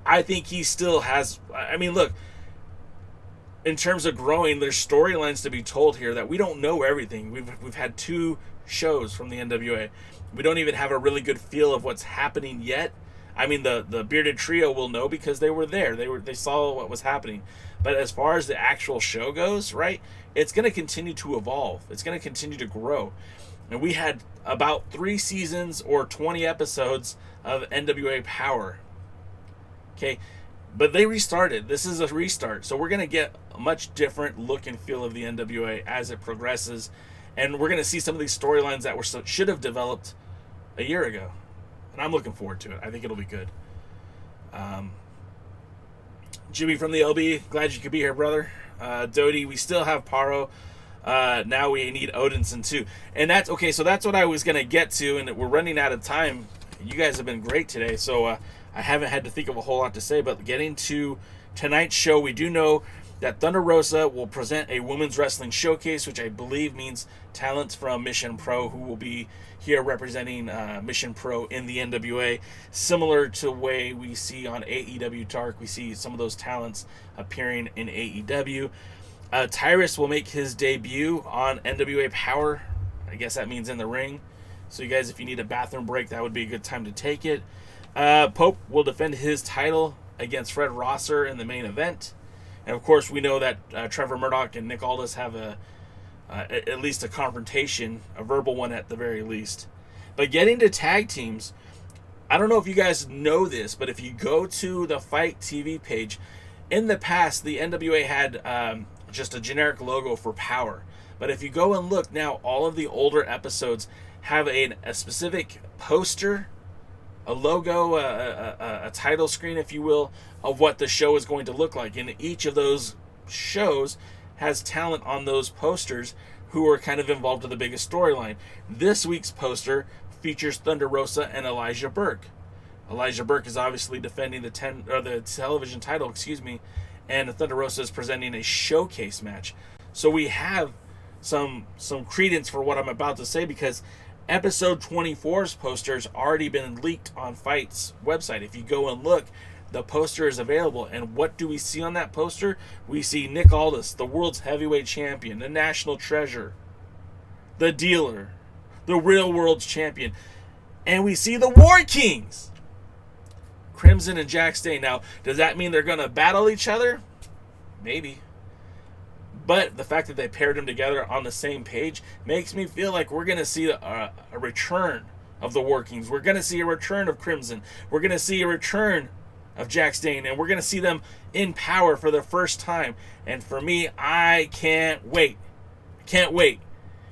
I think he still has, I mean, look, in terms of growing, there's storylines to be told here that we don't know everything. We've had 2 shows from the NWA. We don't even have a really good feel of what's happening yet. I mean, the Bearded Trio will know because they were there. They saw what was happening. But as far as the actual show goes, right, it's going to continue to evolve. It's going to continue to grow. And we had about 3 seasons or 20 episodes of NWA Power. Okay, but they restarted. This is a restart. So we're going to get a much different look and feel of the NWA as it progresses. And we're going to see some of these storylines that should have developed a year ago. And I'm looking forward to it. I think it'll be good. Jimmy from the LB, glad you could be here, brother. Dodie, we still have Paro. Now we need Odinson too. And that's okay. So that's what I was going to get to. And we're running out of time. You guys have been great today. So I haven't had to think of a whole lot to say. But getting to tonight's show, we do know that Thunder Rosa will present a women's wrestling showcase, which I believe means talents from Mission Pro who will be here representing Mission Pro in the NWA. Similar to the way we see on AEW Dark, we see some of those talents appearing in AEW. Tyrus will make his debut on NWA Power. I guess that means in the ring. So you guys, if you need a bathroom break, that would be a good time to take it. Pope will defend his title against Fred Rosser in the main event. And of course, we know that Trevor Murdoch and Nick Aldis have at least a confrontation, a verbal one at the very least. But getting to tag teams, I don't know if you guys know this, but if you go to the FITE TV page, in the past, the NWA had just a generic logo for Power. But if you go and look now, all of the older episodes have a specific poster, a logo, a title screen, if you will, of what the show is going to look like. And each of those shows has talent on those posters who are kind of involved in the biggest storyline. This week's poster features Thunder Rosa and Elijah Burke. Elijah Burke is obviously defending the television title, and Thunder Rosa is presenting a showcase match. So we have some credence for what I'm about to say, because episode 24's poster has already been leaked on FITE's website. If you go and look, the poster is available. And what do we see on that poster? We see Nick Aldis, the world's heavyweight champion, the national treasure, the dealer, the real world's champion. And we see the War Kings, Crimson and Jack Stane. Now, does that mean they're going to battle each other? Maybe. But the fact that they paired them together on the same page makes me feel like we're going to see a return of the War Kings. We're going to see a return of Crimson. We're going to see a return of Jack Stane. And we're going to see them in Power for the first time. And for me, I can't wait. I can't wait.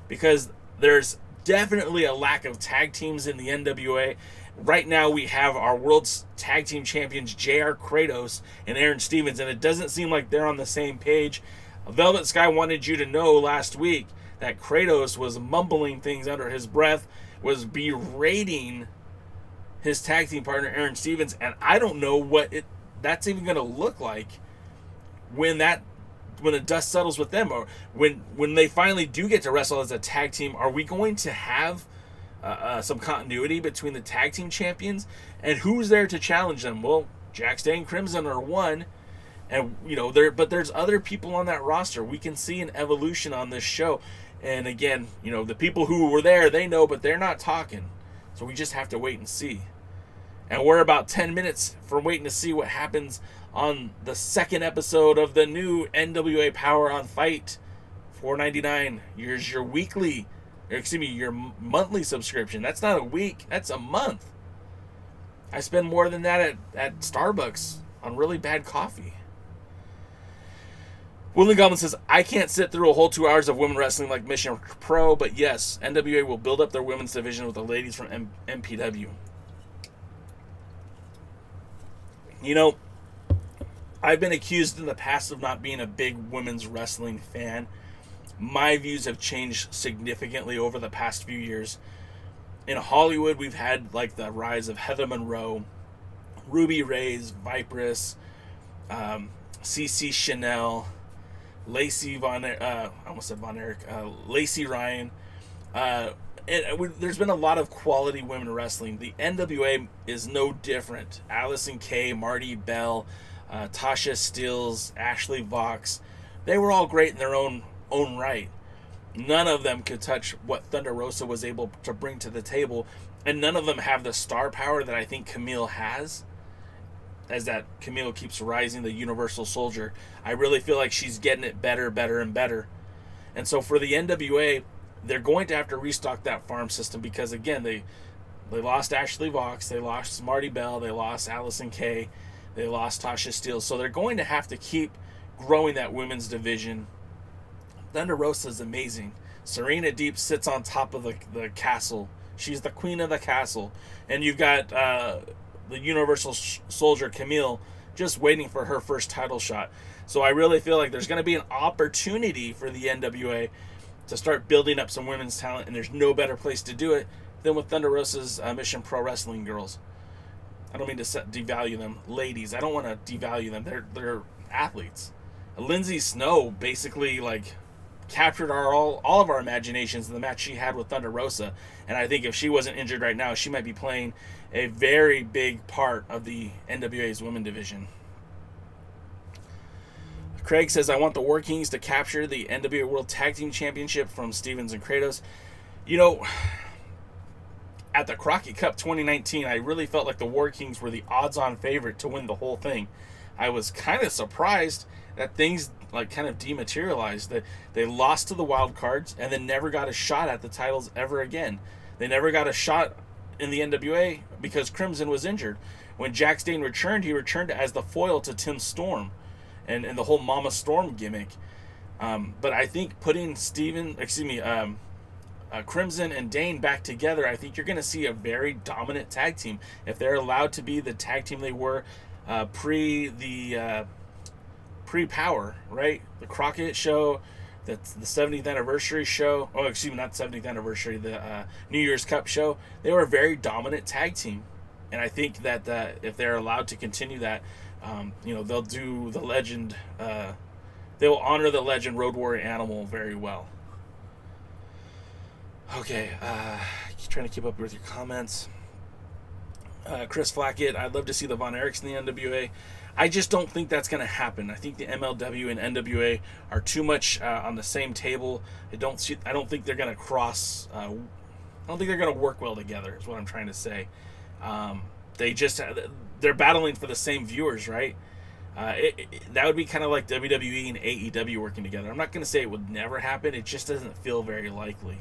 Because there's definitely a lack of tag teams in the NWA. Right now we have our world's tag team champions, JR Kratos and Aaron Stevens. And it doesn't seem like they're on the same page. Velvet Sky wanted you to know last week that Kratos was mumbling things under his breath, was berating his tag team partner Aaron Stevens, and I don't know what that's even going to look like when the dust settles with them, or when they finally do get to wrestle as a tag team. Are we going to have some continuity between the tag team champions, and who's there to challenge them? Well, Jack Stane, Crimson are one. And, but there's other people on that roster. We can see an evolution on this show. And again, the people who were there, they know, but they're not talking. So we just have to wait and see. And we're about 10 minutes from waiting to see what happens on the second episode of the new NWA Power on FITE. $4.99. Here's your your monthly subscription. That's not a week. That's a month. I spend more than that at Starbucks on really bad coffee. Willing Goblin says, I can't sit through a whole 2 hours of women wrestling like Mission Pro, but yes, NWA will build up their women's division with the ladies from MPW. I've been accused in the past of not being a big women's wrestling fan. My views have changed significantly over the past few years. In Hollywood, we've had like the rise of Heather Monroe, Ruby Reyes, Viperous, CC Chanel, Lacey Von Erich, Lacey Ryan, there's been a lot of quality women wrestling. The NWA is no different. Allison Kay, Marty Bell, Tasha Steelz, Ashley Vox, they were all great in their own right. None of them could touch what Thunder Rosa was able to bring to the table, and none of them have the star power that I think Camille has. As that Camille keeps rising, the Universal Soldier, I really feel like she's getting it better, and better. And so for the NWA, they're going to have to restock that farm system because, again, they lost Ashley Vox, they lost Marty Bell, they lost Allison Kay, they lost Tasha Steelz. So they're going to have to keep growing that women's division. Thunder Rosa is amazing. Serena Deep sits on top of the castle. She's the queen of the castle. And you've got the Universal Soldier Camille just waiting for her first title shot. So I really feel like there's going to be an opportunity for the NWA to start building up some women's talent, and there's no better place to do it than with Thunder Rosa's Mission Pro Wrestling girls. I don't mean to devalue them, ladies. I don't want to devalue them. They're athletes. Lindsay Snow basically captured all of our imaginations in the match she had with Thunder Rosa, and I think if she wasn't injured right now, she might be playing a very big part of the NWA's women division. Craig says, I want the War Kings to capture the NWA World Tag Team Championship from Stevens and Kratos. You know, at the Crockett Cup 2019, I really felt like the War Kings were the odds-on favorite to win the whole thing. I was kind of surprised that things kind of dematerialized. That they lost to the Wild Cards and then never got a shot at the titles ever again. They never got a shot in the NWA because Crimson was injured. When Jack Stane returned, he returned as the foil to Tim Storm and the whole Mama Storm gimmick. But I think putting Crimson and Dane back together, I think you're going to see a very dominant tag team. If they're allowed to be the tag team they were pre-Power, right? The Crockett show, that's the 70th anniversary show. Oh, excuse me, not 70th anniversary, the New Year's Cup show. They were a very dominant tag team. And I think that if they're allowed to continue that, they'll do the legend, they will honor the legend Road Warrior Animal very well. Okay, trying to keep up with your comments. Chris Flackett, I'd love to see the Von Erichs in the NWA. I just don't think that's going to happen. I think the MLW and NWA are too much on the same table. I don't think they're going to cross. I don't think they're going to work well together. Is what I'm trying to say. They're battling for the same viewers, right? That would be kind of like WWE and AEW working together. I'm not going to say it would never happen. It just doesn't feel very likely.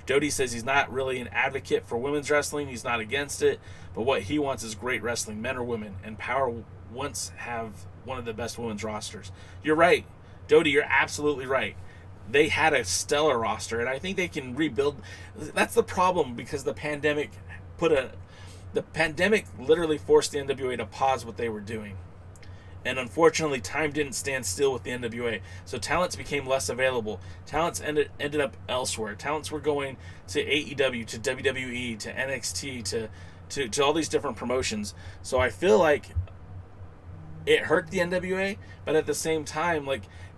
Dodie says he's not really an advocate for women's wrestling. He's not against it, but what he wants is great wrestling, men or women, and Power wants to have one of the best women's rosters. You're right, Dodie, you're absolutely right. They had a stellar roster, and I think they can rebuild. That's the problem, because the pandemic literally forced the NWA to pause what they were doing. And unfortunately, time didn't stand still with the NWA. So talents became less available. Talents ended up elsewhere. Talents were going to AEW, to WWE, to NXT, to all these different promotions. So I feel like it hurt the NWA, but at the same time,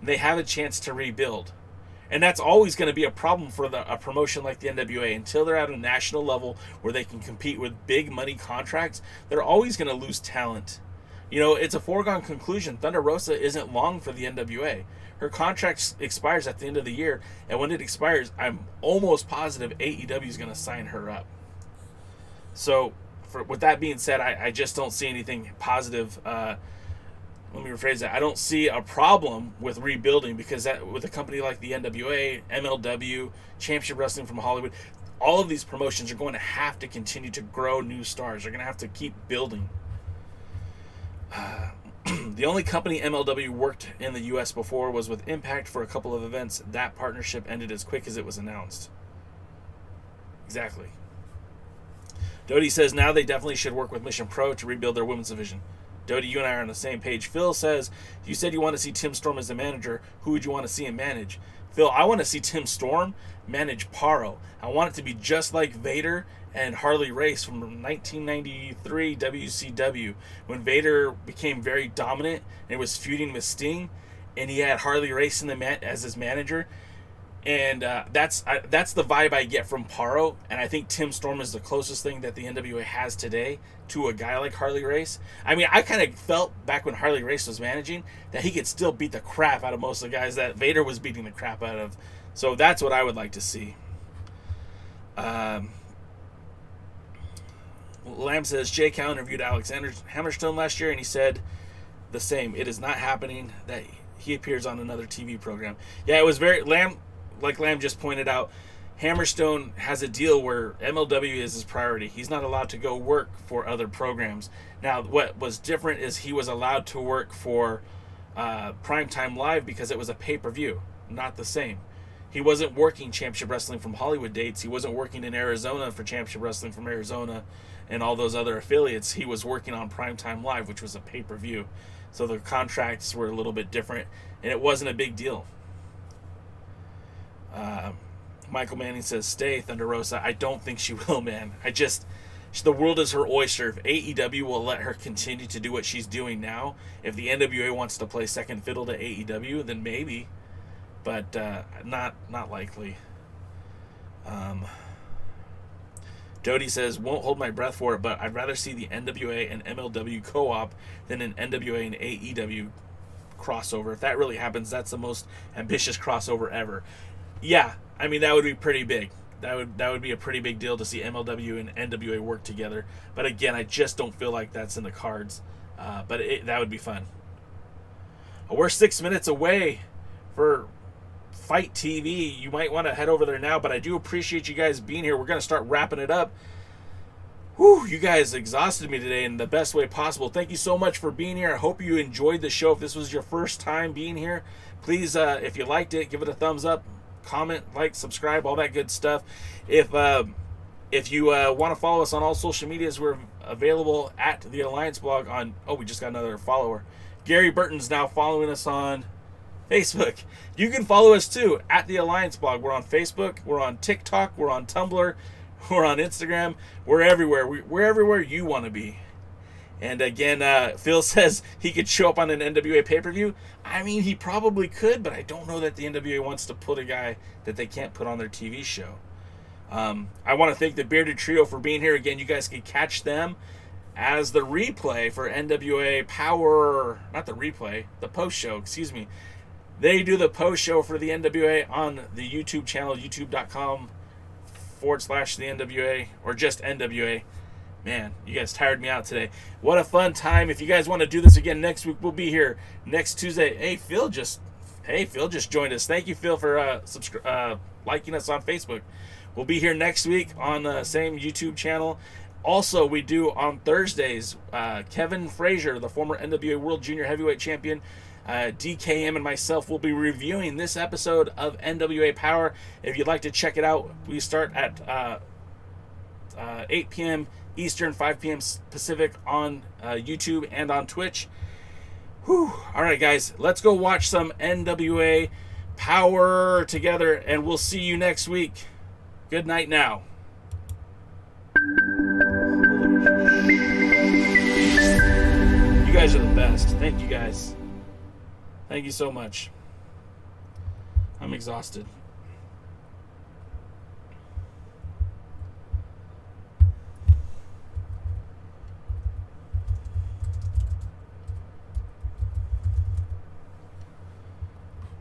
they have a chance to rebuild. And that's always going to be a problem for a promotion like the NWA. Until they're at a national level where they can compete with big money contracts, they're always going to lose talent. You know, it's a foregone conclusion. Thunder Rosa isn't long for the NWA. Her contract expires at the end of the year, and when it expires, I'm almost positive AEW is going to sign her up. So, with that being said, I just don't see anything positive. Let me rephrase that. I don't see a problem with rebuilding, because with a company like the NWA, MLW, Championship Wrestling from Hollywood, all of these promotions are going to have to continue to grow new stars. They're going to have to keep building. The only company MLW worked in the U.S. before was with Impact for a couple of events. That partnership ended as quick as it was announced. Exactly. Dodie says now they definitely should work with Mission Pro to rebuild their women's division. Dodie, you and I are on the same page. Phil says, you said you want to see Tim Storm as the manager. Who would you want to see him manage? Phil, I want to see Tim Storm manage Paro. I want it to be just like Vader and Harley Race from 1993 WCW, when Vader became very dominant and was feuding with Sting, and he had Harley Race as his manager. And that's the vibe I get from Paro, and I think Tim Storm is the closest thing that the NWA has today to a guy like Harley Race. I mean, I kind of felt back when Harley Race was managing that he could still beat the crap out of most of the guys that Vader was beating the crap out of. So that's what I would like to see. Lamb says, Jay Cal interviewed Alexander Hammerstone last year, and he said the same. It is not happening that he appears on another TV program. Yeah, it was very... Like Lamb just pointed out, Hammerstone has a deal where MLW is his priority. He's not allowed to go work for other programs. Now, what was different is he was allowed to work for Primetime Live because it was a pay-per-view. Not the same. He wasn't working Championship Wrestling from Hollywood dates. He wasn't working in Arizona for Championship Wrestling from Arizona and all those other affiliates. He was working on Primetime Live, which was a pay-per-view. So the contracts were a little bit different, and it wasn't a big deal. Michael Manning says, stay, Thunder Rosa. I don't think she will, man. The world is her oyster. If AEW will let her continue to do what she's doing now, if the NWA wants to play second fiddle to AEW, then maybe. But not likely. Jody says, won't hold my breath for it, but I'd rather see the NWA and MLW co-op than an NWA and AEW crossover. If that really happens, that's the most ambitious crossover ever. Yeah, I mean, that would be pretty big. That would be a pretty big deal to see MLW and NWA work together. But again, I just don't feel like that's in the cards. But that would be fun. We're 6 minutes away for FITE TV. You might want to head over there now, but I do appreciate you guys being here. We're going to start wrapping it up. Whew, you guys exhausted me today in the best way possible. Thank you so much for being here. I hope you enjoyed the show. If this was your first time being here, please, if you liked it, give it a thumbs up. Comment, like, subscribe, all that good stuff. If you want to follow us on all social medias, we're available at the Alliance Blog on... Oh, we just got another follower. Gary Burton's now following us on Facebook. You can follow us too at the Alliance Blog. We're on Facebook. We're on TikTok. We're on Tumblr. We're on Instagram. We're everywhere. We're everywhere you want to be. And again, Phil says he could show up on an NWA pay-per-view. I mean, he probably could, but I don't know that the NWA wants to put a guy that they can't put on their TV show. I want to thank the Bearded Trio for being here. Again, you guys can catch them as the replay for NWA Power, not the replay, the post-show, excuse me. They do the post-show for the NWA on the YouTube channel, youtube.com/the NWA, or just NWA. Man, you guys tired me out today. What a fun time. If you guys want to do this again next week, we'll be here next Tuesday. Hey, Phil just joined us. Thank you, Phil, for liking us on Facebook. We'll be here next week on the same YouTube channel. Also, we do on Thursdays, Kevin Frazier, the former NWA World Junior Heavyweight Champion, DKM and myself will be reviewing this episode of NWA Power. If you'd like to check it out, we start at 8 p.m. Eastern, 5 p.m. Pacific on YouTube and on Twitch. Whew. All right, guys, let's go watch some NWA Power together, and we'll see you next week. Good night now. You guys are the best. Thank you, guys. Thank you so much. I'm exhausted.